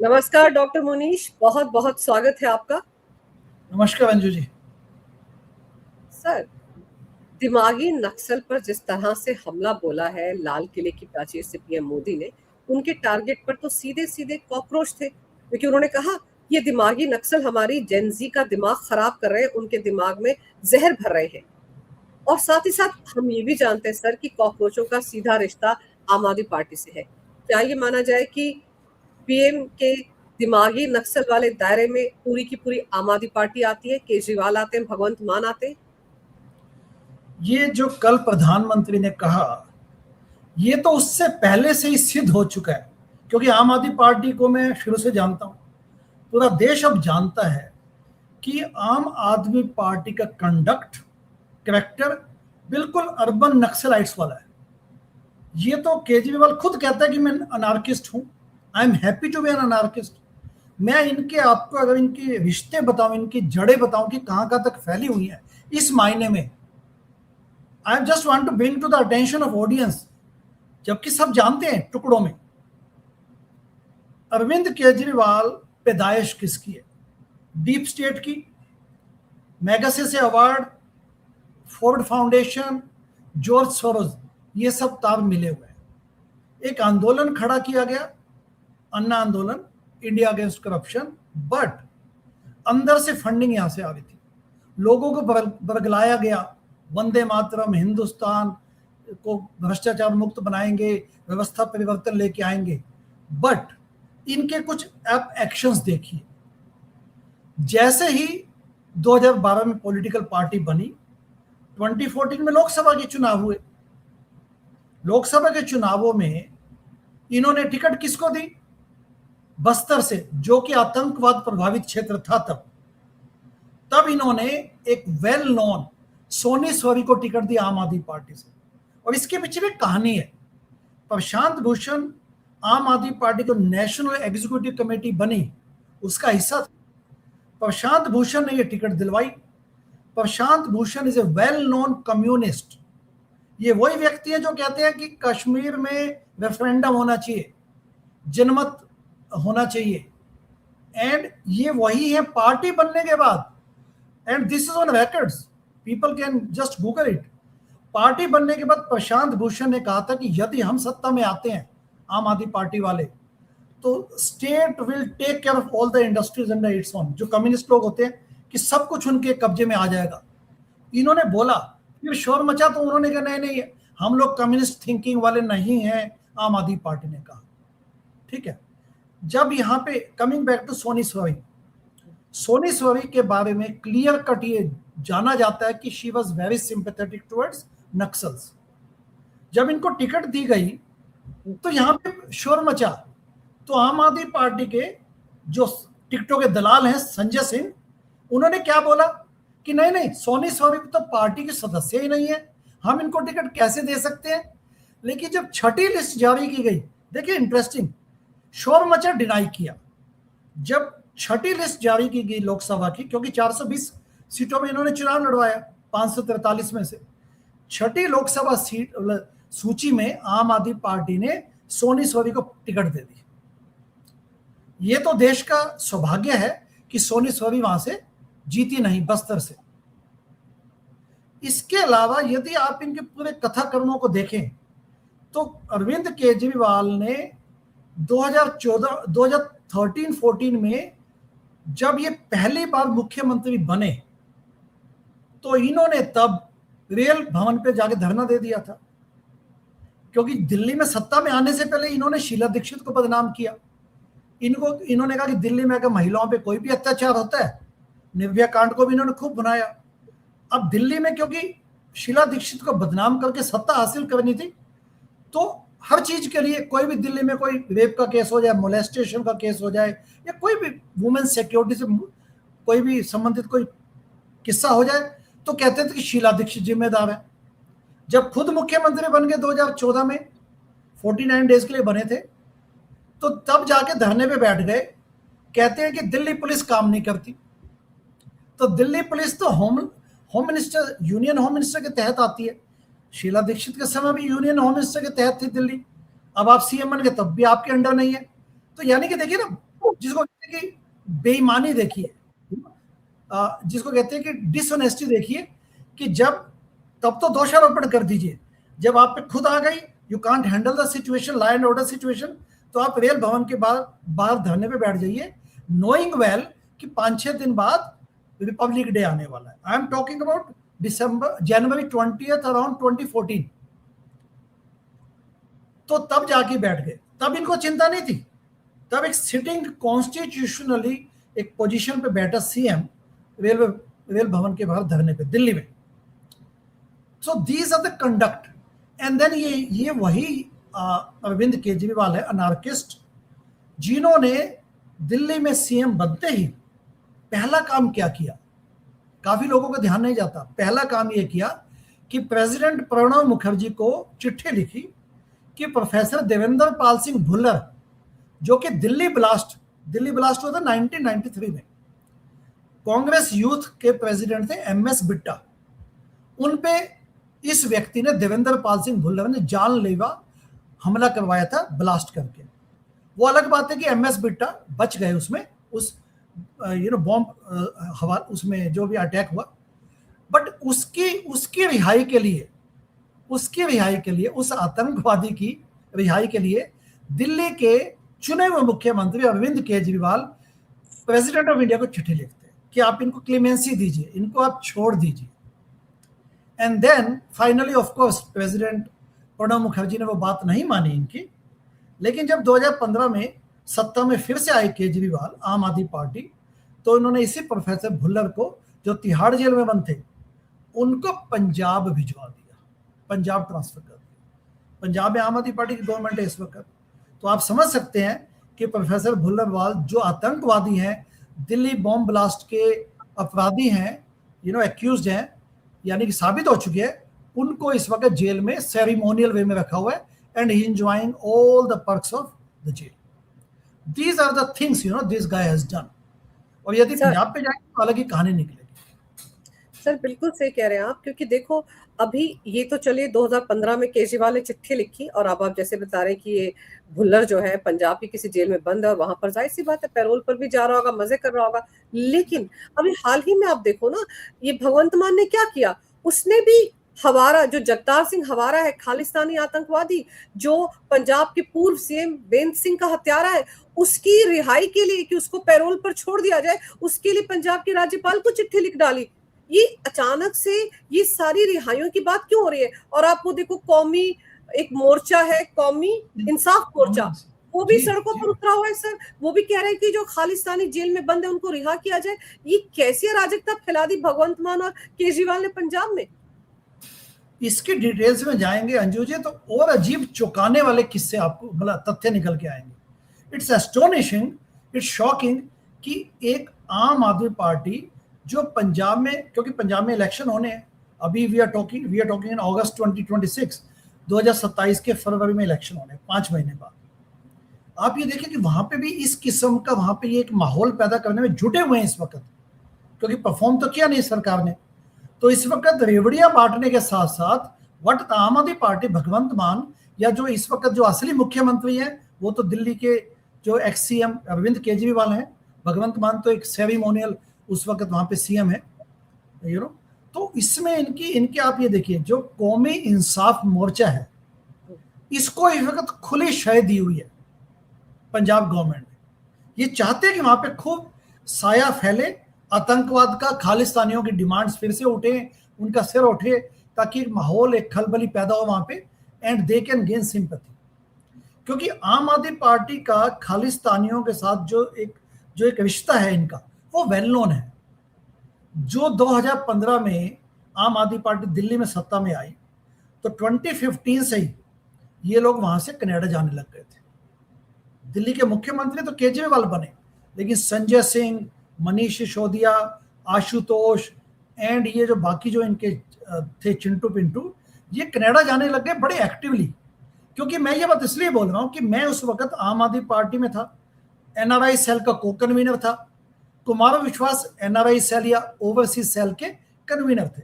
नमस्कार डॉक्टर मोनीश, बहुत बहुत स्वागत है आपका। नमस्कार अंजू जी। सर, दिमागी नक्सल पर जिस तरह से हमला बोला है लाल किले की प्राचीर से पीएम मोदी ने, उनके टारगेट पर तो सीधे सीधे कॉकरोच थे, क्योंकि उन्होंने कहा ये दिमागी नक्सल हमारी जेनजी का दिमाग खराब कर रहे हैं, उनके दिमाग में जहर भर रहे हैं। और साथ ही साथ हम ये भी जानते हैं सर कि कॉकरोचों का सीधा रिश्ता आम आदमी पार्टी से है। क्या ये माना जाए कि पीएम के दिमागी नक्सल वाले दायरे में पूरी की पूरी आम आदमी पार्टी आती है, केजरीवाल आते हैं, भगवंत मान आते हैं? ये जो कल प्रधानमंत्री ने कहा, ये तो उससे पहले से ही सिद्ध हो चुका है, क्योंकि आम आदमी पार्टी को मैं शुरू से जानता हूं। पूरा देश अब जानता है कि आम आदमी पार्टी का कंडक्ट, कैरेक्टर बिल्कुल अर्बन नक्सलाइट्स वाला है। ये तो केजरीवाल खुद कहता है कि मैं अनार्किस्ट हूं। I am happy to be an anarchist. मैं इनके आपको अगर इनके रिश्ते बताऊं, इनकी जड़ें बताऊं कि कहां कहां तक फैली हुई है, इस मायने में I just want to bring to the attention of audience, जबकि सब जानते हैं टुकड़ों में। अरविंद केजरीवाल पैदाइश किसकी है? डीप स्टेट की। Magsaysay award, Ford foundation, George sorrows, ये सब तार मिले हुए हैं। एक आंदोलन खड़ा किया गया, अन्ना आंदोलन, इंडिया अगेंस्ट करप्शन, बट अंदर से फंडिंग यहां से आ रही थी। लोगों को बरगलाया गया, वंदे मातरम, हिंदुस्तान को भ्रष्टाचार मुक्त बनाएंगे, व्यवस्था परिवर्तन लेके आएंगे। बट इनके कुछ एप एक्शंस देखिए। जैसे ही 2012 में पॉलिटिकल पार्टी बनी, 2014 में लोकसभा के चुनाव हुए। लोकसभा के चुनावों में इन्होंने टिकट किसको दी? बस्तर से, जो कि आतंकवाद प्रभावित क्षेत्र था। तब इन्होंने एक वेल नोन सोनी सोरी को टिकट दी आम आदमी पार्टी से। और इसके पीछे भी कहानी है। प्रशांत भूषण आम आदमी पार्टी को नेशनल एग्जीक्यूटिव कमेटी बनी, उसका हिस्सा था। प्रशांत भूषण ने यह टिकट दिलवाई। Prashant Bhushan is a well known communist. ये वही व्यक्ति है जो कहते हैं कि कश्मीर में रेफरेंडम होना चाहिए, जनमत होना चाहिए। एंड ये वही है पार्टी बनने के बाद, and this is on records, people can just Google it. Party बनने के बाद प्रशांत भूषण ने कहा था कि यदि हम सत्ता में आते हैं, आम आदमी पार्टी वाले, तो state will take care of all the industries under its own. जो कम्युनिस्ट लोग होते हैं कि सब कुछ उनके कब्जे में आ जाएगा, इन्होंने बोला। फिर शोर मचा तो उन्होंने कहा नहीं नहीं, हम लोग कम्युनिस्ट थिंकिंग वाले नहीं हैं, आम आदमी पार्टी ने कहा। ठीक है। जब यहाँ पे coming back to Soni Sori, Soni Sori के बारे में क्लियर कट ये जाना जाता है कि she was very sympathetic towards Naxals. जब इनको टिकट दी गई तो यहाँ पे शोर मचा। तो आम आदमी पार्टी के जो टिकटों के दलाल हैं संजय सिंह, उन्होंने क्या बोला कि नहीं नहीं, सोनी सोरी तो पार्टी के सदस्य ही नहीं है, हम इनको टिकट कैसे दे सकते हैं। लेकिन जब छठी लिस्ट जारी की गई, देखिए इंटरेस्टिंग, शोर मचा, डिनाई किया। जब छठी लिस्ट जारी की गई लोकसभा की, क्योंकि 420 सीटों में इन्होंने चुनाव लड़वाया 543 में से, छठी लोकसभा सीट सूची में आम आदमी पार्टी ने सोनी सोरी को टिकट दे दी। ये तो देश का सौभाग्य है कि सोनी सोरी वहां से जीती नहीं, बस्तर से। इसके अलावा यदि आप इनके पूरे कथाकर्मों को देखें तो अरविंद केजरीवाल ने 2013-14 में जब ये पहली बार मुख्यमंत्री बने तो इन्होंने तब रेल भवन पे जाके धरना दे दिया था, क्योंकि दिल्ली में सत्ता में आने से पहले इन्होंने शीला दीक्षित को बदनाम किया। इन्होंने कहा कि दिल्ली में अगर महिलाओं पे कोई भी अत्याचार होता है, निर्भया कांड को भी इन्होंने खूब बनाया। अब दिल्ली में क्योंकि शीला दीक्षित को बदनाम करके सत्ता हासिल करनी थी, तो हर चीज के लिए, कोई भी दिल्ली में कोई रेप का केस हो जाए, मोलेस्टेशन का केस हो जाए, या कोई भी वुमेन सिक्योरिटी से कोई भी संबंधित कोई किस्सा हो जाए, तो कहते थे कि शीला दीक्षित जिम्मेदार है। जब खुद मुख्यमंत्री बन गए 2014 में, 49 डेज के लिए बने थे, तो तब जाके धरने पे बैठ गए। कहते हैं कि दिल्ली पुलिस काम नहीं करती। तो दिल्ली पुलिस तो home minister, union home minister के तहत आती है। शीला दीक्षित के समय भी यूनियन होम मिनिस्टर के तहत थी दिल्ली। अब आप सीएम बन गए तब भी आपके अंडर नहीं है। तो यानी कि देखिए ना, जिसको कहते हैं कि बेईमानी देखिए, जिसको कहते हैं कि डिसऑनेस्टी देखिए, कि जब तब तो दोषारोपण कर दीजिए, जब आप पे खुद आ गई, you can't handle the situation, law and order situation, तो आप रेल भवन के बाहर धरने पे बैठ जाइए, नोइंग वेल कि 5-6 दिन बाद रिपब्लिक डे आने वाला है। I am talking about January 20th around 2014। तो तब जाके बैठ गए, तब इनको चिंता नहीं थी, तब एक सिटिंग कॉन्स्टिट्यूशनली एक पोजीशन पे बैठा सीएम रेल भवन के बाहर धरने पे दिल्ली में। So these are the conduct. And then ये वही अरविंद केजरीवाल है, अनार्किस्ट, जिन्होंने दिल्ली में सीएम बनते ही पहला काम क्या किया, काफी लोगों का ध्यान नहीं जाता। पहला काम यह किया कि प्रेसिडेंट प्रणब मुखर्जी को चिट्ठी लिखी कि प्रोफेसर देवेंद्र पाल सिंह भुल्लर, जो कि दिल्ली ब्लास्ट हुआ था 1993 में, कांग्रेस यूथ के प्रेसिडेंट थे एमएस बिट्टा, उन पे इस व्यक्ति ने, देवेंद्र पाल सिंह भुल्लर ने, जानलेवा हमला करवाया था ब्लास्ट करके। वो अलग बात है कि एमएस बिट्टा बच गए उसमें, उस बॉम्ब हवा उसमें जो भी अटैक हुआ, बट उसकी रिहाई के लिए, उस आतंकवादी की रिहाई के लिए दिल्ली के चुने हुए मुख्यमंत्री Arvind Kejriwal president of India को चिट्ठी लिखते हैं कि आप इनको क्लेमेंसी दीजिए, इनको आप छोड़ दीजिए। And then finally of course president Pranab Mukherjee ने वो बात नहीं मानी इनकी, लेकिन जब 2015 में सत्ता में फिर से आए केजरीवाल, आम आदमी पार्टी, तो उन्होंने इसी प्रोफेसर भुल्लर को, जो तिहाड़ जेल में बंद थे, उनको पंजाब भिजवा दिया, पंजाब ट्रांसफर कर दिया। पंजाब में आम आदमी पार्टी की गवर्नमेंट है इस वक्त। तो आप समझ सकते हैं कि प्रोफेसर भुल्लरवाल जो आतंकवादी हैं, दिल्ली बॉम्ब ब्लास्ट के अपराधी हैं, एक्यूज्ड हैं, यानी कि साबित हो चुके हैं, उनको इस वक्त जेल में सेरेमोनियल वे में रखा हुआ है, and he enjoying all the perks of the jail. These are the things this guy has done. और यदि पंजाब पे जाएंगे तो अलग ही कहानी निकलेगी। सर बिल्कुल सही कह रहे हैं आप, क्योंकि देखो अभी ये तो चलिए 2015 में केजरीवाल ने चिट्ठी लिखी, और अब आप जैसे बता रहे हैं कि ये भुल्लर जो है पंजाब की किसी जेल में बंद है, और वहां पर जाहिर सी बात है पैरोल पर भी जा रहा होगा, मजे कर रहा होगा। लेकिन अभी हाल ही में आप देखो ना, ये भगवंत मान ने क्या किया, उसने भी हवारा, जो जगतार सिंह हवारा है, खालिस्तानी आतंकवादी, जो पंजाब के पूर्व सीएम बेंत सिंह का हत्यारा है, उसकी रिहाई के लिए, कि उसको पैरोल पर छोड़ दिया जाए, उसके लिए पंजाब के राज्यपाल को चिट्ठी लिख डाली। ये अचानक से ये सारी रिहाइयों की बात क्यों हो रही है? और आप वो देखो, कौमी एक मोर्चा है, कौमी इंसाफ मोर्चा, वो भी सड़कों पर उतरा हुआ है सर। वो भी कह रहे हैं कि जो खालिस्तानी जेल में बंद है उनको रिहा किया जाए। ये कैसी अराजकता फैला दी भगवंत मान और केजरीवाल ने पंजाब में। इसकी डिटेल्स में जाएंगे अंजू जी, तो और अजीब चौंकाने वाले किस्से आपको, मतलब तथ्य निकल के आएंगे। इट्स एस्टोनिशिंग, इट्स शॉकिंग कि एक आम आदमी पार्टी जो पंजाब में, क्योंकि पंजाब में इलेक्शन होने हैं अभी, वी आर टॉकिंग इन अगस्त 2026, 2027 के फरवरी में इलेक्शन होने हैं, 5 महीने बाद। आप ये देखिए कि वहां पे भी इस किस्म का, वहां पे ये एक माहौल पैदा करने में जुटे हुए हैं इस वक्त, क्योंकि परफॉर्म तो किया नहीं सरकार ने। तो इस वक्त रेवड़ियां बांटने के साथ साथ वट आम आदमी पार्टी, भगवंत मान, या जो इस वक्त जो असली मुख्यमंत्री हैं वो तो दिल्ली के जो एक्स सीएम अरविंद केजरीवाल हैं, भगवंत मान तो एक सेरेमोनियल उस वक्त वहां पे सीएम है, तो इसमें इनकी आप ये देखिए, जो कौमी इंसाफ मोर्चा है, इसको इस वक्त खुली शय दी हुई है पंजाब गवर्नमेंट ने। ये चाहते हैं कि वहां पे खूब साया फैले, आतंकवाद का, खालिस्तानियों की डिमांड्स फिर से उठे, उनका सिर उठे, ताकि माहौल, एक खलबली पैदा हो वहां पे, and they can gain sympathy. क्योंकि आम आदमी पार्टी का खालिस्तानियों के साथ जो एक रिश्ता है इनका, वो वेल नोन है। जो 2015 में आम आदमी पार्टी दिल्ली में सत्ता में आई, तो 2015 से ही ये लोग वहां से कनाडा जाने लग गए थे। दिल्ली के मुख्यमंत्री तो केजरीवाल बने, लेकिन संजय सिंह, मनीष सिसोदिया, आशुतोष, एंड ये जो बाकी जो इनके थे चिंटू पिंटू, ये कनाडा जाने लग गए बड़े एक्टिवली। क्योंकि मैं ये बात इसलिए बोल रहा हूं कि मैं उस वक्त आम आदमी पार्टी में था, एनआरआई सेल का को कन्वीनर था, कुमार विश्वास एनआरआई सेल या ओवरसीज सेल के कन्वीनर थे।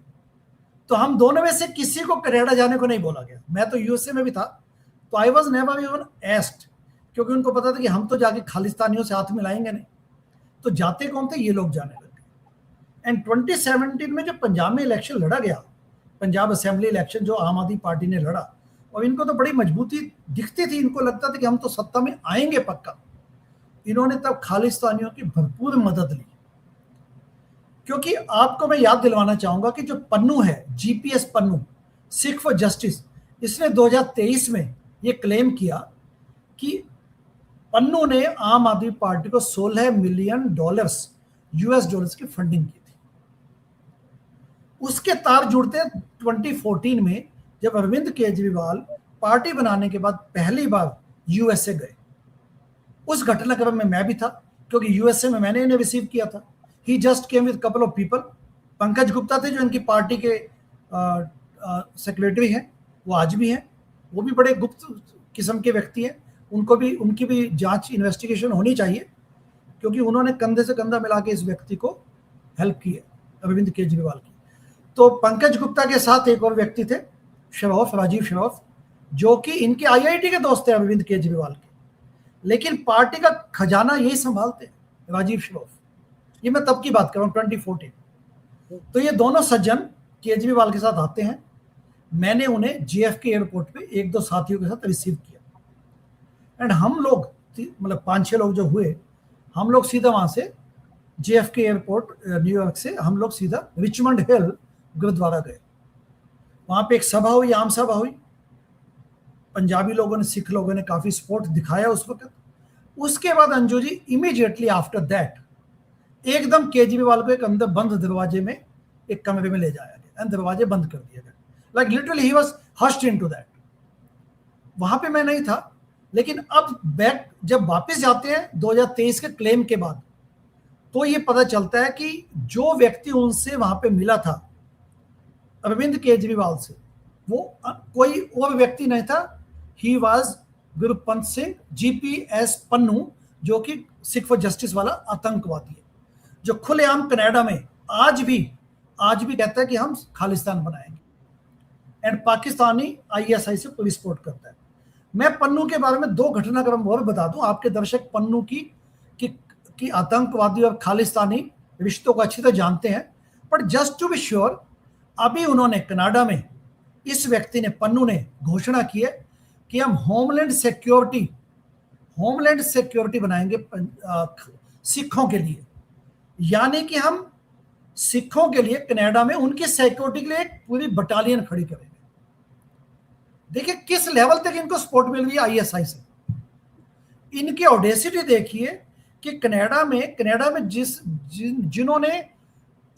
तो हम दोनों में से किसी को कनाडा जाने को नहीं बोला गया। मैं तो यूएसए में भी था, तो आई वाज नेवर इवन एस्क्ड क्योंकि उनको पता था कि हम तो जाके खालिस्तानियों से हाथ मिलाएंगे नहीं। तो जाते कौन थे? ये लोग जाने लगे। एंड 2017 में जब पंजाब में इलेक्शन लड़ा गया, पंजाब असेंबली इलेक्शन जो आम आदमी पार्टी ने लड़ा, और इनको तो बड़ी मजबूती दिखती थी, इनको लगता था कि हम तो सत्ता में आएंगे पक्का। इन्होंने तब खालिस्तानियों की भरपूर मदद ली। क्योंकि आपको मैं याद दिलवाना चाहूंगा कि जो पन्नू है, GPS Pannu, Sikh for justice, इसने 2023 में ये क्लेम किया कि पन्नू ने आम आदमी पार्टी को $16 मिलियन यूएस डॉलर्स की फंडिंग की थी। उसके तार जुड़ते 2014 में जब अरविंद केजरीवाल पार्टी बनाने के बाद पहली बार यूएसए गए। उस घटनाक्रम में मैं भी था, क्योंकि यूएसए में मैंने इन्हें रिसीव किया था। He just came with couple of people. Pankaj Gupta थे जो इनकी पार्टी के सेक्रेटरी हैं, वो आज भी हैं, वो भी बड़े गुप्त किस्म के व्यक्ति हैं। उनकी भी जांच इन्वेस्टिगेशन होनी चाहिए, क्योंकि उन्होंने कंधे से कंधा मिला के इस व्यक्ति को हेल्प की है, अरविंद केजरीवाल की। तो पंकज गुप्ता के साथ एक और व्यक्ति थे, राजीव श्रॉफ, जो कि इनके आईआईटी के दोस्त थे अरविंद केजरीवाल के, लेकिन पार्टी का खजाना यही संभालते हैं, राजीव श्रॉफ। ये मैं तब की बात कर रहा हूँ, 2014। तो ये दोनों सज्जन केजरीवाल के साथ आते हैं। मैंने उन्हें जेएफके एयरपोर्ट पे 1-2 साथियों के साथ रिसीव किया, एंड हम लोग मतलब 5-6 लोग जो हुए, हम लोग सीधा वहां से जेएफके एयरपोर्ट न्यूयॉर्क से हम लोग सीधा रिचमंड हिल गुरुद्वारा गए। वहां पे एक सभा हुई, आम सभा हुई। पंजाबी लोगों ने, सिख लोगों ने काफी सपोर्ट दिखाया उस वक्त। उसके बाद Anju ji, immediately after that एकदम केजरीवाल को एक अंदर बंद दरवाजे में एक कमरे में ले जाया गया, एंड दरवाजे बंद कर दिया गया। Like literally he was hushed into that. वहां पे मैं नहीं था, लेकिन अब बैक जब वापस जाते हैं 2023 के क्लेम के बाद, तो ये पता चलता है कि जो व्यक्ति उनसे वहां पे मिला था अरविंद केजरीवाल से, वो कोई और व्यक्ति नहीं था। He was Gurpant Singh, GPS Pannu, जो कि सिख फॉर जस्टिस वाला आतंकवादी है, जो खुलेआम कनाडा में आज भी कहता है कि हम खालिस्तान बनाएंगे, एंड पाकिस्तानी आईएसआई से पुलिस सपोर्ट करता है। मैं पन्नू के बारे में 2 घटनाक्रम और बता दूं आपके दर्शक, पन्नू की आतंकवादी और खालिस्तानी रिश्तों को अच्छी तरह जानते हैं, पर जस्ट टू बी श्योर, अभी उन्होंने कनाडा में, इस व्यक्ति ने, पन्नू ने घोषणा की है कि हम होमलैंड सिक्योरिटी बनाएंगे सिखों के लिए। यानी कि हम सिखों के लिए कनाडा में उनकी सिक्योरिटी के लिए एक पूरी बटालियन खड़ी करेंगे। देखिए किस लेवल तक इनको सपोर्ट मिल रही है आईएसआई से। इनकी ऑडेसिटी देखिए कि कनाडा में जिन्होंने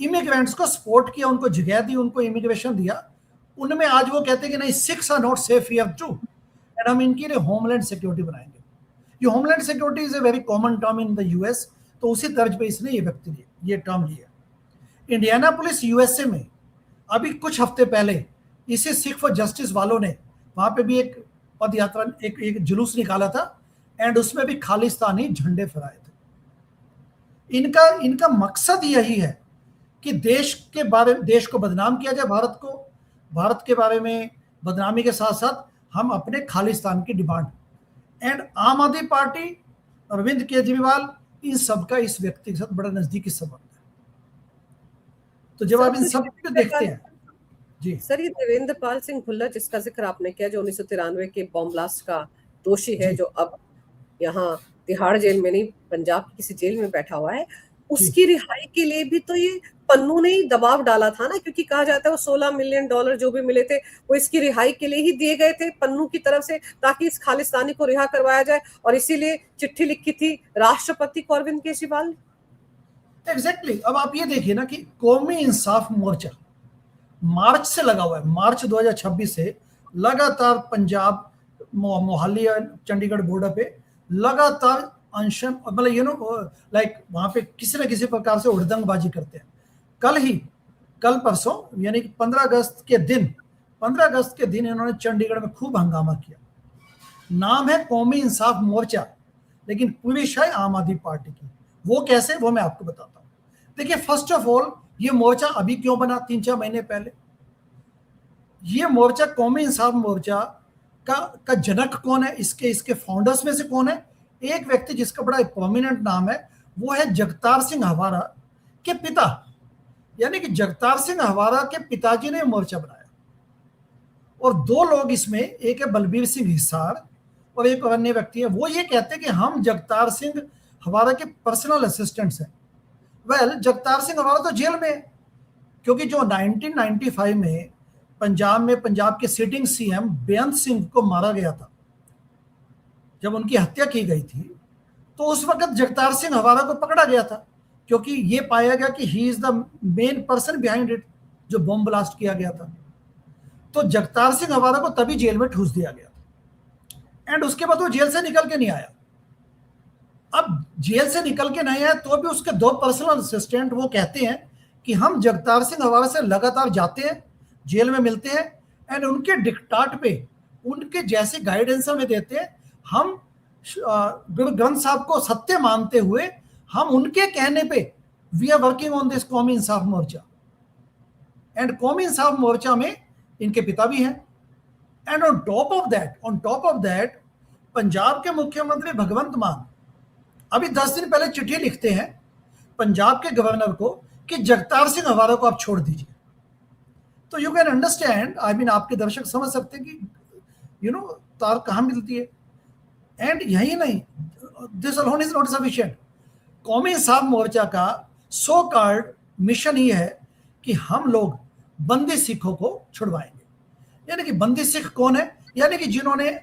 इमिग्रेंट्स को सपोर्ट किया, उनको जगह दी, उनको इमिग्रेशन दिया, उनमें आज वो कहते हैं कि नहीं, Sikhs are not safe here too, and हम इनके लिए होमलैंड सिक्योरिटी बनाएंगे। ये homeland security is a very common term in the US, तो उसी तर्ज पे इसने ये टर्म लिया। इंडियानापोलिस यूएसए में अभी कुछ हफ्ते पहले इसी सिख फॉर जस्टिस वालों ने वहां पे भी एक पद यात्रा, एक जुलूस निकाला था, एंड उसमें भी खालिस्तानी झंडे फहराए थे। इनका मकसद यही है कि देश को बदनाम किया जाए, भारत के बारे में बदनामी के साथ साथ हम अपने खालिस्तान की डिमांड, एंड आम आदमी पार्टी, अरविंद केजरीवाल, इन सबका इस व्यक्ति के साथ बड़ा नजदीकी संबंध है। तो जब आप इन सब को देखते हैं जी सर, ये देवेंद्र पाल सिंह भुल्लर जिसका जिक्र आपने किया, जो 1993 के बॉम्ब ब्लास्ट का दोषी है, जो अब यहाँ तिहाड़ जेल में नहीं, पंजाब की किसी जेल में बैठा हुआ है, उसकी रिहाई के लिए भी तो ये पन्नू ने ही दबाव डाला था ना, क्योंकि कहा जाता है वो $16 मिलियन जो भी मिले थे वो इसकी रिहाई के लिए ही दिए गए थे पन्नू की तरफ से, ताकि इस खालिस्तानी को रिहा करवाया जाए, और इसीलिए चिट्ठी लिखी थी राष्ट्रपति को अरविंद केजरीवाल ने। एग्जैक्टली। अब आप ये देखिए ना कि कौमी इंसाफ मोर्चा मार्च से लगा हुआ है, मार्च 2026 से लगातार पंजाब, मोहाली और चंडीगढ़ बॉर्डर पे लगातार अनशन, मतलब लाइक वहां पे किसी न किसी प्रकार से उड़दंगबाजी करते हैं। कल परसों यानी कि 15 अगस्त के दिन इन्होंने चंडीगढ़ में खूब हंगामा किया। नाम है कौमी इंसाफ मोर्चा, लेकिन पूरी शायद आम आदमी पार्टी की। वो कैसे, वो मैं आपको बताता हूँ। देखिए, फर्स्ट ऑफ ऑल ये मोर्चा अभी क्यों बना? 3-4 महीने पहले। ये मोर्चा, कौमी इंसाफ मोर्चा का जनक कौन है, इसके फाउंडर्स में से कौन है? एक व्यक्ति जिसका बड़ा प्रोमिनेंट नाम है, वो है जगतार सिंह हवारा के पिता, यानी कि जगतार सिंह हवारा के पिताजी ने मोर्चा बनाया। और दो लोग इसमें, एक है बलबीर सिंह हिसार और एक और अन्य व्यक्ति है, वो ये कहते हैं कि हम जगतार सिंह हवारा के पर्सनल असिस्टेंट्स हैं। वेल, जगतार सिंह हवारा तो जेल में है, क्योंकि जो 1995 में पंजाब के सिटिंग सीएम बेअंत सिंह को मारा गया था, जब उनकी हत्या की गई थी, तो उस वक्त जगतार सिंह हवारा को पकड़ा गया था, क्योंकि ये पाया गया कि he is the main person behind it, जो बॉम्ब ब्लास्ट किया गया था। तो जगतार सिंह हवारा को तभी जेल में ठूस दिया गया था, एंड उसके बाद वो जेल से निकल के नहीं आया। अब जेल से निकल के नहीं आया तो भी उसके दो पर्सनल असिस्टेंट वो कहते हैं कि हम जगतार सिंह हवारा से लगातार जाते हैं, जेल में मिलते हैं, एंड उनके डिक्टाट पे, उनके जैसे गाइडेंस हमें देते हैं। हम गुरु ग्रंथ साहब को सत्य मानते हुए हम उनके कहने पे we are working on this Qaumi Insaaf Morcha, and कौमी इंसाफ मोर्चा में इनके पिता भी हैं। And on top of that Punjab के मुख्यमंत्री भगवंत मान अभी 10 दिन पहले चिट्ठी लिखते हैं पंजाब के गवर्नर को कि जगतार सिंह हवारा को आप छोड़ दीजिए। तो you can understand, I mean आपके दर्शक समझ सकते हैं कि तार कहाँ मिलती है। एंड यही नहीं, this alone is not sufficient. कौमी इंसाफ मोर्चा का सो कॉल्ड मिशन ही है कि हम लोग बंदी सिखों को छुड़वाएंगे। यानी कि बंदी सिख कौन है? यानी कि जिन्होंने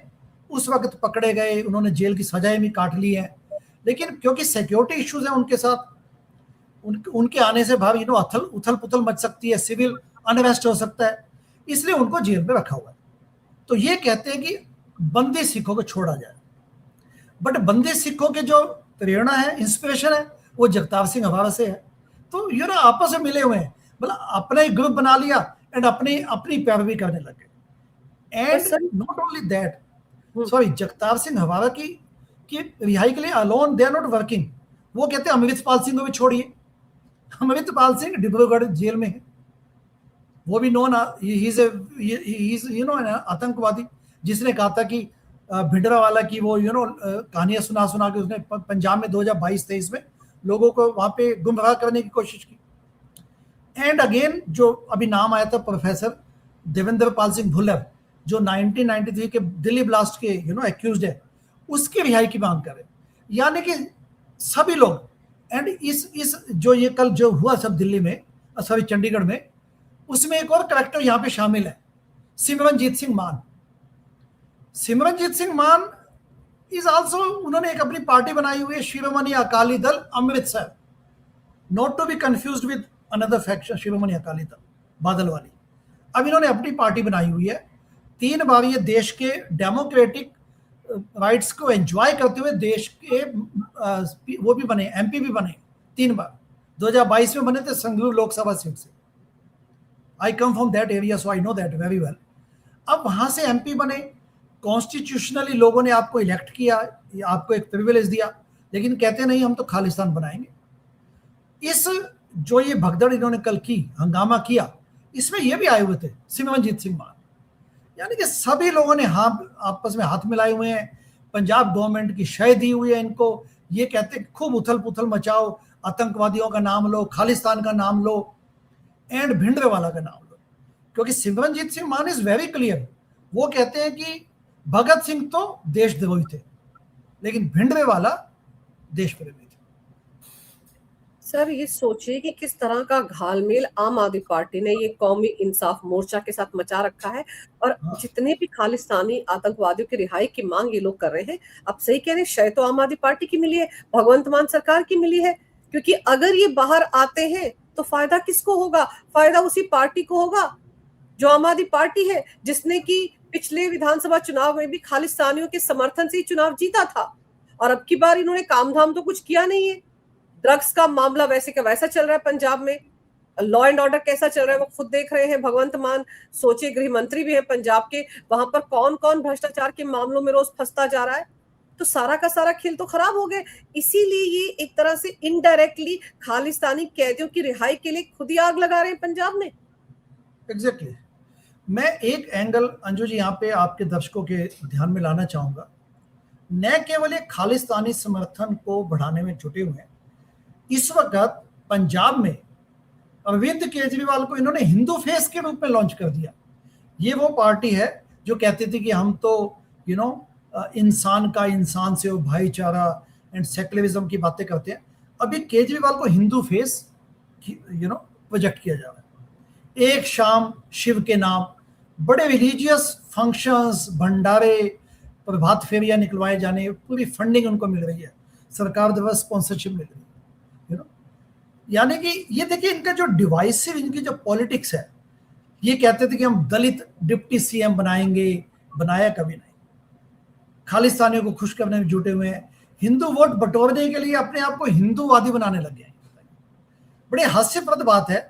उस वक्त पकड़े गए, उन्होंने जेल की सजाएं भी काट ली है, लेकिन क्योंकि सिक्योरिटी इश्यूज हैं उनके साथ, उनके आने से भाव उथल पुथल मच सकती है, सिविल अनरेस्ट हो सकता है, इसलिए उनको जेल में रखा हुआ है। तो ये कहते हैं कि बंदी सिखों को छोड़ा जाए। बट बंदी सिखों के जो प्रेरणा है, इंस्पिरेशन है, वो जगतार सिंह हवारा से है। तो आपस में मिले हुए हैं, मतलब अपना ही ग्रुप बना लिया एंड अपनी पैरवी करने लगे। And not only that, sorry, Jagtar Singh Hawara की रिहाई के लिए alone they are not working. वो कहते हैं अमृतपाल सिंह को भी छोड़िए। अमृतपाल सिंह डिब्रूगढ़ जेल में है, वो भी नॉन आतंकवादी, जिसने कहा था कि भिंडरावाला की वो कहानियां सुना के उसने पंजाब में 2022-23 में लोगों को वहां पे गुमराह करने की कोशिश की। एंड अगेन जो अभी नाम आया था प्रोफेसर देवेंद्र पाल सिंह भुल्लर, जो 1993 के दिल्ली ब्लास्ट के एक्यूज्ड है, उसकी रिहाई की मांग करे। यानी कि सभी लोग, एंड इस जो ये कल जो हुआ सब दिल्ली में, सॉरी चंडीगढ़ में, उसमें एक और करेक्टर यहाँ पे शामिल है, सिमरनजीत सिंह मान। सिमरनजीत सिंह मान इज आल्सो, उन्होंने एक अपनी पार्टी बनाई हुई है, Shiromani Akali Dal Amritsar, not to be confused with another faction, Shiromani Akali Dal Badal वाली। अब इन्होंने अपनी पार्टी बनाई हुई है। 3 बार ये देश के डेमोक्रेटिक राइट्स को एंजॉय करते हुए देश के वो भी बने, एमपी भी बने 3 बार। 2022 में बने थे संगरूर लोकसभा सीट से। I come from that area, so I know that very well. अब वहां से एमपी बने, कॉन्स्टिट्यूशनली लोगों ने आपको इलेक्ट किया, आपको एक प्रिविलेज दिया, लेकिन कहते नहीं हम तो खालिस्तान बनाएंगे। इस जो ये भगदड़ इन्होंने कल की, हंगामा किया, इसमें ये भी आए हुए थे सिमरनजीत सिंह मान। यानी कि सभी लोगों ने आपस में हाथ मिलाए हुए हैं, पंजाब गवर्नमेंट की शय दी हुई है इनको। ये कहते हैं खूब उथल पुथल मचाओ, आतंकवादियों का नाम लो, खालिस्तान का नाम लो, एंड भिंडरावाला का नाम लो। क्योंकि सिमरनजीत सिंह मान इज वेरी क्लियर, वो कहते हैं कि भगत सिंह तो देशद्रोही थे, लेकिन भिंडरावाला देशप्रेमी थे। सर, ये सोचिए कि किस तरह का घालमेल आम आदमी पार्टी ने ये कौमी इंसाफ मोर्चा के साथ मचा रखा है। और जितने भी खालिस्तानी आतंकवादियों की रिहाई की मांग ये लोग कर रहे हैं, अब सही कह रहे हैं, शय तो आम आदमी पार्टी की मिली है, भगवंत मान सरकार की मिली है। क्योंकि अगर ये बाहर आते हैं तो फायदा किसको होगा? फायदा उसी पार्टी को होगा जो आम आदमी पार्टी है, जिसने की पिछले विधानसभा चुनाव में भी खालिस्तानियों के समर्थन से ही चुनाव जीता था। और अब की बार इन्होंने काम धाम तो कुछ किया नहीं है। ड्रग्स का मामला वैसे का वैसा चल रहा है पंजाब में, लॉ एंड ऑर्डर कैसा चल रहा है वो खुद देख रहे हैं। भगवंत मान सोचे गृह मंत्री भी है पंजाब के, वहां पर कौन कौन भ्रष्टाचार के मामलों में रोज फंसता जा रहा है। तो सारा का सारा खेल तो खराब हो गए। इसीलिए ये एक तरह से इनडायरेक्टली खालिस्तानी कैदियों की रिहाई के लिए खुद ही आग लगा रहे हैं पंजाब में। एग्जैक्टली। मैं एक एंगल अंजू जी यहाँ पे आपके दर्शकों के ध्यान में लाना चाहूंगा। न केवल एक खालिस्तानी समर्थन को बढ़ाने में जुटे हुए हैं, इस वक्त पंजाब में अरविंद केजरीवाल को इन्होंने हिंदू फेस के रूप में लॉन्च कर दिया। ये वो पार्टी है जो कहती थी कि हम तो इंसान का इंसान से वो भाईचारा एंड सेकुलरिज्म की बातें करते हैं। अभी केजरीवाल को हिंदू फेस प्रोजेक्ट किया जा रहा है। एक शाम शिव के नाम बड़े रिलीजियस फंक्शंस, भंडारे, प्रभात फेरियां निकलवाए जाने, पूरी फंडिंग उनको मिल रही है, सरकार द्वारा स्पॉन्सरशिप मिल रही है। यानी कि ये देखिए इनका जो डिवाइसिव, इनकी जो पॉलिटिक्स है, ये कहते थे कि हम दलित डिप्टी सीएम बनाएंगे, बनाया कभी नहीं। खालिस्तानियों को खुश करने में जुटे हुए हैं, हिंदू वोट बटोरने के लिए अपने आप को हिंदूवादी बनाने लग गए। बड़े हास्यप्रद बात है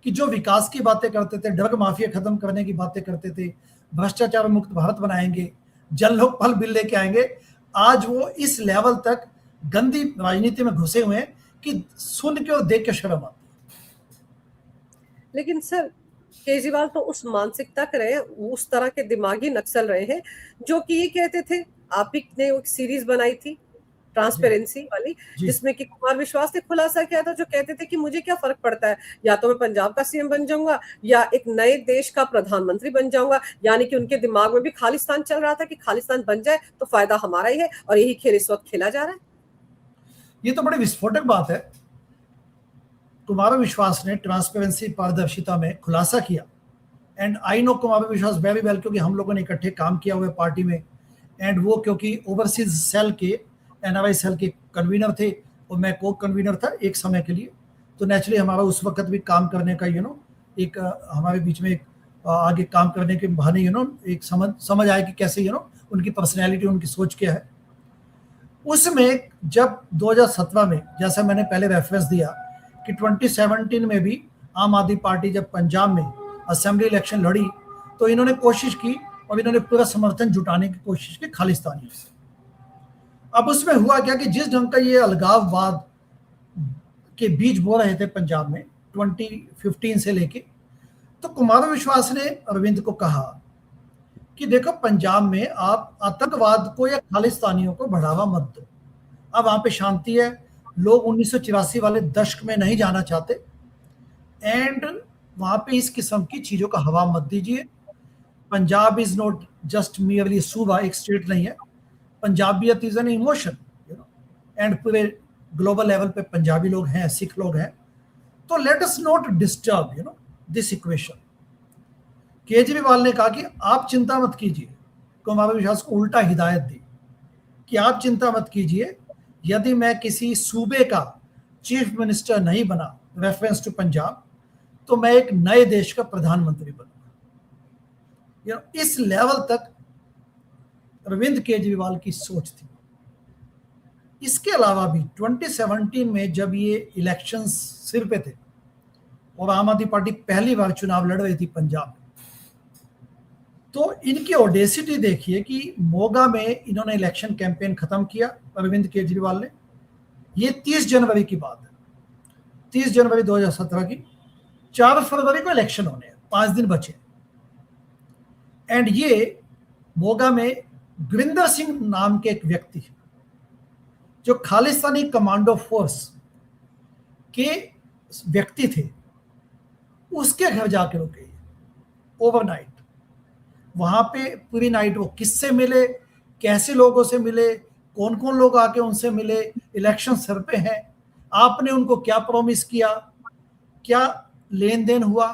कि जो विकास की बातें करते थे, ड्रग माफिया खत्म करने की बातें करते थे, भ्रष्टाचार मुक्त भारत बनाएंगे, जल लोकपाल बिल लेके आएंगे, आज वो इस लेवल तक गंदी राजनीति में घुसे हुए हैं कि सुन के और देख के शर्म आती है। लेकिन सर, केजरीवाल तो उस मानसिकता के रहे हैं, उस तरह के दिमागी नक्सल रहे हैं जो कि ये कहते थे, आप ही ने एक सीरीज बनाई थी ट्रांसपेरेंसी वाली, जिसमें कि कुमार विश्वास ने खुलासा किया था, जो कहते थे कि मुझे क्या फर्क पड़ता है, या तो मैं पंजाब का सीएम बन जाऊंगा या एक नए देश का प्रधानमंत्री बन जाऊंगा। यानी कि उनके दिमाग में भी खालिस्तान चल रहा था कि खालिस्तान बन जाए तो फायदा हमारा ही है, और यही खेल इस वक्त खेला जा रहा है। ये तो बड़ी विस्फोटक बात है। कुमार विश्वास ने ट्रांसपेरेंसी, पारदर्शिता में खुलासा किया, एंड आई नो कुमार विश्वास वेरी वेल, क्योंकि हम लोगों ने इकट्ठे काम किया हुआ पार्टी में, एंड वो क्योंकि ओवरसीज सेल के, एनआरआई सेल के कन्वीनर थे और मैं को कन्वीनर था एक समय के लिए, तो नेचुरली हमारा उस वक्त भी काम करने का एक हमारे बीच में एक आगे काम करने के बहाने एक समझ आया कि कैसे उनकी पर्सनैलिटी, उनकी सोच क्या है। उसमें जब 2017 में, जैसा मैंने पहले रेफरेंस दिया कि 2017 में भी आम आदमी पार्टी जब पंजाब में असेंबली इलेक्शन लड़ी, तो इन्होंने कोशिश की और इन्होंने पूरा समर्थन जुटाने की कोशिश की खालिस्तानियों से। अब उसमें हुआ क्या कि जिस ढंग का ये अलगाववाद के बीज बो रहे थे पंजाब में 2015 से लेके, तो कुमार विश्वास ने अरविंद को कहा कि देखो पंजाब में आप आतंकवाद को या खालिस्तानियों को बढ़ावा मत दो, अब वहां पे शांति है, लोग 1984 वाले दशक में नहीं जाना चाहते, एंड वहां पे इस किस्म की चीजों का हवा मत दीजिए। Punjab is not just merely सूबा, एक स्टेट नहीं है, पंजाबियत इज एन इमोशन, एंड पूरे ग्लोबल लेवल पे पंजाबी लोग हैं, सिख लोग हैं, तो let us not disturb this equation. Kejriwal ने कहा कि आप चिंता मत कीजिए, कुमार विश्वास को उल्टा हिदायत दी कि आप चिंता मत कीजिए, यदि मैं किसी सूबे का चीफ मिनिस्टर नहीं बना, रेफरेंस टू पंजाब, तो मैं एक नए देश का प्रधानमंत्री बनूंगा। इस लेवल तक अरविंद केजरीवाल की सोच थी। इसके अलावा भी 2017 में जब ये इलेक्शंस सिर पे थे और आम आदमी पार्टी पहली बार चुनाव लड़ रही थी पंजाब में, तो इनकी ऑडेसिटी देखिए कि मोगा में इन्होंने इलेक्शन कैंपेन खत्म किया अरविंद केजरीवाल ने। ये 30 जनवरी की बात है, 30 जनवरी 2017 की। 4 फरवरी को इलेक्शन होने हैं, 5 दिन बचे, एंड ये मोगा में गुरिंदर सिंह नाम के एक व्यक्ति है जो खालिस्तानी कमांडो फोर्स के व्यक्ति थे, उसके घर जाके रुके ओवरनाइट। वहां पे पूरी नाइट वो किससे मिले, कैसे लोगों से मिले, कौन कौन लोग आके उनसे मिले, इलेक्शन सर पे है, आपने उनको क्या प्रॉमिस किया, क्या लेन देन हुआ,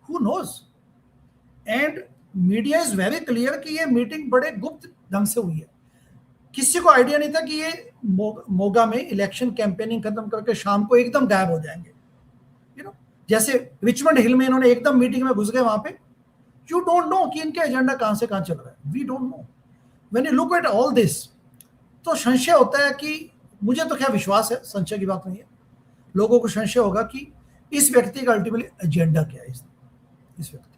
who knows. And media is very clear कि ये मीटिंग बड़े गुप्त ढंग से हुई है, किसी को आइडिया नहीं था कि ये मोगा में इलेक्शन कैंपेनिंग खत्म करके शाम को एकदम गायब हो जाएंगे। जैसे रिचमंड हिल में इन्होंने एकदम मीटिंग में घुस गए, वहां पे यू डोंट नो कि इनके एजेंडा कहां से कहां चल रहा है, we don't know. When you look at all this, तो संशय होता है कि, मुझे तो क्या विश्वास है, संशय की बात नहीं है, लोगों को संशय होगा कि इस व्यक्ति का अल्टीमेटली एजेंडा क्या है इस व्यक्ति का।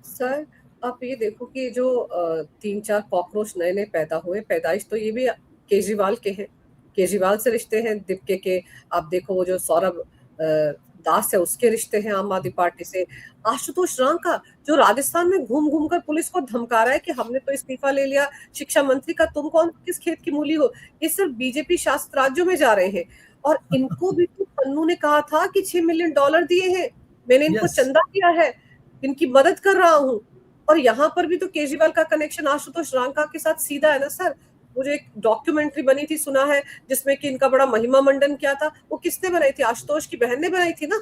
सर, आप ये देखो कि जो 3-4 कॉकरोच नए नए पैदा हुए, पैदाइश तो ये भी केजरीवाल के हैं, केजरीवाल से रिश्ते हैं दीपके के। आप देखो वो जो सौरभ दास है उसके रिश्ते हैं आम आदमी पार्टी से। आशुतोष रांका जो राजस्थान में घूम-घूम कर पुलिस को धमका रहा है कि हमने तो इस्तीफा ले लिया शिक्षा मंत्री का, तुम कौन किस खेत की मूली हो? ये सिर्फ बीजेपी शासित राज्यों में जा रहे हैं और इनको भी तो पन्नू ने कहा था कि $6 मिलियन दिए हैं, मैंने इनको यस चंदा दिया है, इनकी मदद कर रहा हूँ। और यहाँ पर भी तो केजरीवाल का कनेक्शन आशुतोष रांका के साथ सीधा है ना सर। वो जो एक डॉक्यूमेंट्री बनी थी सुना है जिसमें कि इनका बड़ा महिमा मंडन किया था, वो किसने बनाई थी? आशुतोष की बहन ने बनाई थी ना।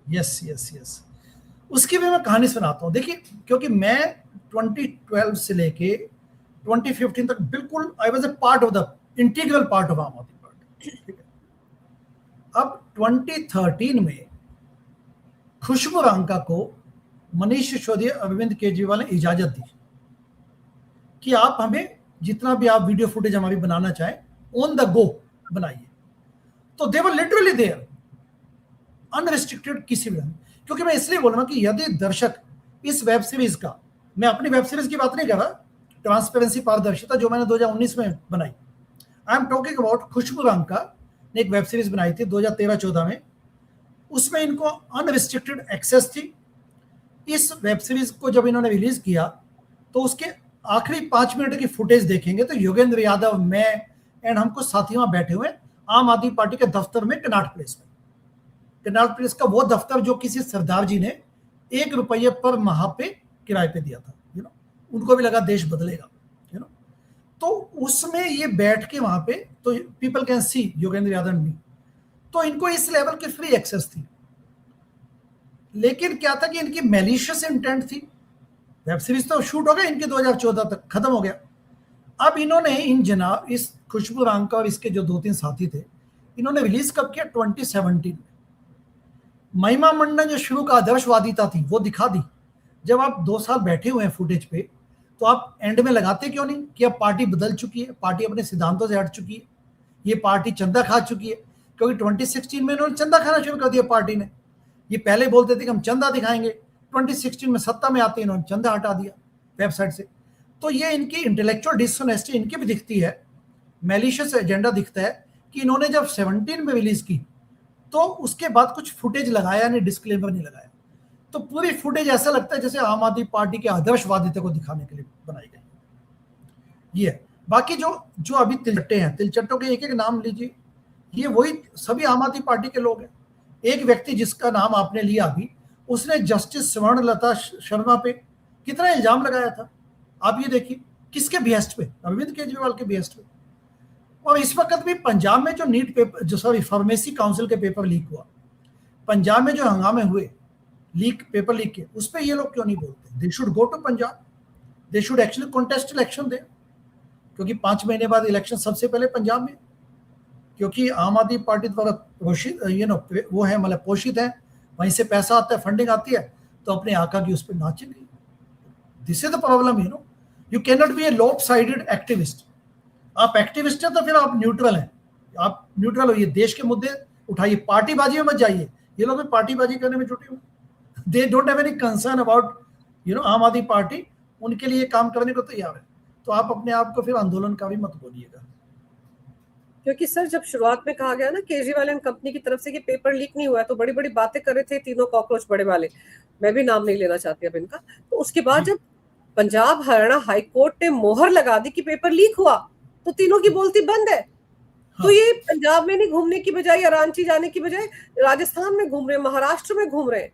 यस यस यस उसकी भी मैं कहानी सुनाता हूँ। देखिए, क्योंकि मैं 2012 से लेके 2015 तक बिल्कुल I was a part of the integral part of आम आदमी पार्टी, ठीक है। अब 2013 में खुशबू रांका को मनीष सिसोदिया, अरविंद केजरीवाल ने इजाजत दी कि आप हमें जितना भी आप वीडियो फुटेज हमारी बनाना चाहें ऑन द गो बनाइए। तो दे वर लिटरली देयर अनरिस्ट्रिक्टेड किसी भी, क्योंकि मैं इसलिए बोल रहा हूं कि यदि दर्शक इस वेब सीरीज का, मैं अपनी वेब सीरीज की बात नहीं कर रहा, ट्रांसपेरेंसी पारदर्शिता जो मैंने 2019 में बनाई, आई एम टॉकिंग अबाउट खुशबू रांका ने एक वेब सीरीज बनाई थी 2013-14 में, उसमें इनको अनरिस्ट्रिक्टेड एक्सेस थी। इस वेब सीरीज को जब इन्होंने रिलीज किया तो उसके आखिरी 5 मिनट की फुटेज देखेंगे तो योगेंद्र यादव, मैं एंड हमको साथी वहां बैठे हुए आम आदमी पार्टी के दफ्तर में, कनाट प्लेस में। कनाट प्लेस का वो दफ्तर जो किसी सरदार जी ने ₹1 पर माह पे किराए पे दिया था, उनको भी लगा देश बदलेगा, तो उसमें ये बैठ के वहां पे, तो people can see Yogendra Yadav me, तो इनको इस लेवल की फ्री एक्सेस थी। लेकिन क्या था कि इनकी मैलिशियस इंटेंट थी। वेब सीरीज तो शूट हो गया इनके 2014 तक, खत्म हो गया। अब इन्होंने इस खुशबू रांका और इसके जो 2-3 साथी थे, इन्होंने रिलीज कब किया? 2017 में। महिमा मंडन जो शुरू का आदर्शवादिता थी वो दिखा दी। जब आप 2 साल बैठे हुए हैं फुटेज पे, तो आप एंड में लगाते क्यों नहीं कि अब पार्टी बदल चुकी है, पार्टी अपने सिद्धांतों से हट चुकी है, ये पार्टी चंदा खा चुकी है। क्योंकि 2016 में इन्होंने चंदा खाना शुरू कर दिया पार्टी ने। ये पहले बोलते थे कि हम चंदा दिखाएंगे, 2016 में सत्ता में आते इन्होंने चंदा हटा दिया वेबसाइट से। तो ये इनकी इंटेलेक्चुअल डिसऑनेस्टी इनकी भी दिखती है, मैलिशियस एजेंडा दिखता है कि इन्होंने जब 17 में रिलीज की तो उसके बाद कुछ फुटेज लगाया नहीं, डिस्क्लेमर नहीं लगाया, तो पूरी फुटेज ऐसा लगता है जैसे आम आदमी पार्टी के आदर्शवादिता को दिखाने के लिए बनाई गई। ये बाकी जो अभी तिलचट्टे हैं, तिलचट्टों के एक एक नाम लीजिए, ये वही सभी आम आदमी पार्टी के लोग हैं। एक व्यक्ति जिसका नाम आपने लिया अभी, उसने जस्टिस स्वर्णलता शर्मा पे कितना इल्जाम लगाया था, आप ये देखिए, किसके बिहेस्ट पे? अरविंद केजरीवाल के बिहेस्ट पे। और इस वक्त भी पंजाब में जो नीट पेपर, जो सॉरी फार्मेसी काउंसिल के पेपर लीक हुआ, पंजाब में जो हंगामे हुए पेपर लीक के, उस पर ये लोग क्यों नहीं बोलते? They should go to Punjab, they should actually contest election there, क्योंकि 5 महीने बाद इलेक्शन सबसे पहले पंजाब में, क्योंकि आम आदमी पार्टी द्वारा पोषित वो है, मतलब पोषित है, वहीं से पैसा आता है, फंडिंग आती है, तो अपने आका की उस पर नाचेंगे। This is the problem, you can not be a lop sided activist. आप एक्टिविस्ट हैं तो फिर आप न्यूट्रल हैं, आप न्यूट्रल होइए, देश के मुद्दे उठाइए, पार्टीबाजी में मत जाइए। ये लोग भी पार्टीबाजी करने में जुटे हुए, they don't have any concern about आम आदमी पार्टी, उनके लिए काम करने को तैयार है। तो आप अपने आप को फिर आंदोलनकारी मत बोलिएगा। क्योंकि सर जब शुरुआत में कहा गया ना केजरीवाल एंड कंपनी की तरफ से कि पेपर लीक नहीं हुआ है, तो बड़ी बड़ी बातें कर रहे थे तीनों कॉकरोच बड़े वाले, मैं भी नाम नहीं लेना चाहती अब इनका। तो उसके बाद जब पंजाब हरियाणा हाई कोर्ट ने मोहर लगा दी कि पेपर लीक हुआ, तो तीनों की बोलती बंद है। तो ये पंजाब में नहीं घूमने की बजाय या रांची जाने की बजाय राजस्थान में घूम रहे हैं, महाराष्ट्र में घूम रहे हैं,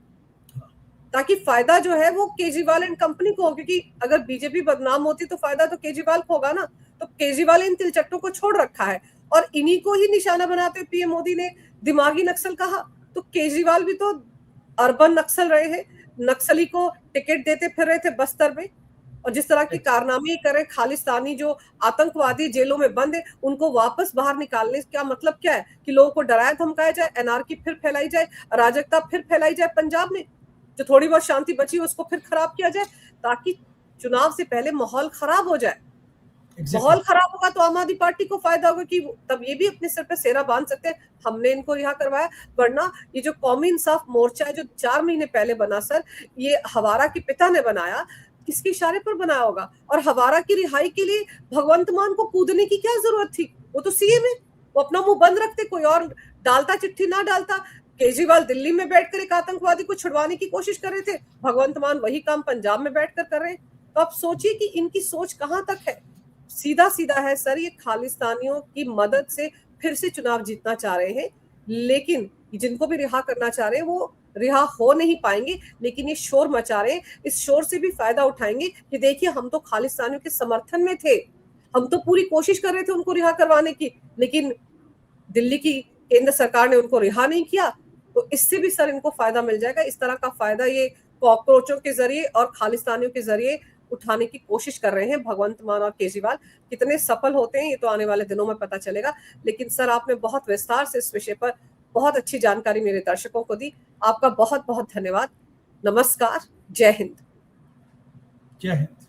ताकि फायदा जो है वो केजरीवाल एंड कंपनी को हो। क्योंकि अगर बीजेपी बदनाम होती तो फायदा तो केजरीवाल को होगा ना। तो केजरीवाल इन तिलचट्टों को छोड़ रखा है और इन्हीं को ही निशाना बनाते हुए पीएम मोदी ने दिमागी नक्सल कहा। तो केजरीवाल भी तो अर्बन नक्सल रहे हैं, नक्सली को टिकट देते फिर रहे थे बस्तर में, और जिस तरह के कारनामे कर रहे, खालिस्तानी जो आतंकवादी जेलों में बंद है उनको वापस बाहर निकालने का मतलब क्या है? कि लोगों को डराया धमकाया जाए, एनआरकी फिर फैलाई जाए, अराजकता फिर फैलाई जाए पंजाब में, जो थोड़ी बहुत शांति बची उसको फिर खराब किया जाए, ताकि चुनाव से पहले माहौल खराब हो जाए। माहौल खराब होगा तो आम आदमी पार्टी को फायदा होगा कि तब ये भी अपने सर पे सेरा बांध सकते हैं, हमने इनको रिहा करवाया। वरना ये जो कौमी इंसाफ मोर्चा है जो 4 महीने पहले बना सर, ये हवारा के पिता ने बनाया, किसके इशारे पर बनाया होगा? और हवारा की रिहाई के लिए भगवंत मान को कूदने की क्या जरूरत थी? वो तो सीएम है, वो अपना मुंह बंद रखते, कोई और डालता चिट्ठी ना डालता, केजरीवाल दिल्ली में बैठकर एक आतंकवादी को छुड़वाने की कोशिश कर रहे थे, भगवंत मान वही काम पंजाब में बैठकर कर रहे हैं। तो आप सोचिए कि इनकी सोच कहां तक है। सीधा सीधा है सर, ये खालिस्तानियों की मदद से फिर से चुनाव जीतना चाह रहे हैं, लेकिन जिनको भी रिहा करना चाह रहे हैं वो रिहा हो नहीं पाएंगे। लेकिन ये शोर मचा रहे हैं, इस शोर से भी फायदा उठाएंगे कि देखिए हम तो खालिस्तानियों के समर्थन में थे, हम तो पूरी कोशिश कर रहे थे उनको रिहा करवाने की, लेकिन दिल्ली की केंद्र सरकार ने उनको रिहा नहीं किया। तो इससे भी सर इनको फायदा मिल जाएगा। इस तरह का फायदा ये कॉकरोचों के जरिए और खालिस्तानियों के जरिए उठाने की कोशिश कर रहे हैं भगवंत मान और केजरीवाल। कितने सफल होते हैं ये तो आने वाले दिनों में पता चलेगा। लेकिन सर आपने बहुत विस्तार से इस विषय पर बहुत अच्छी जानकारी मेरे दर्शकों को दी। आपका बहुत बहुत धन्यवाद। नमस्कार। जय हिंद। जय हिंद।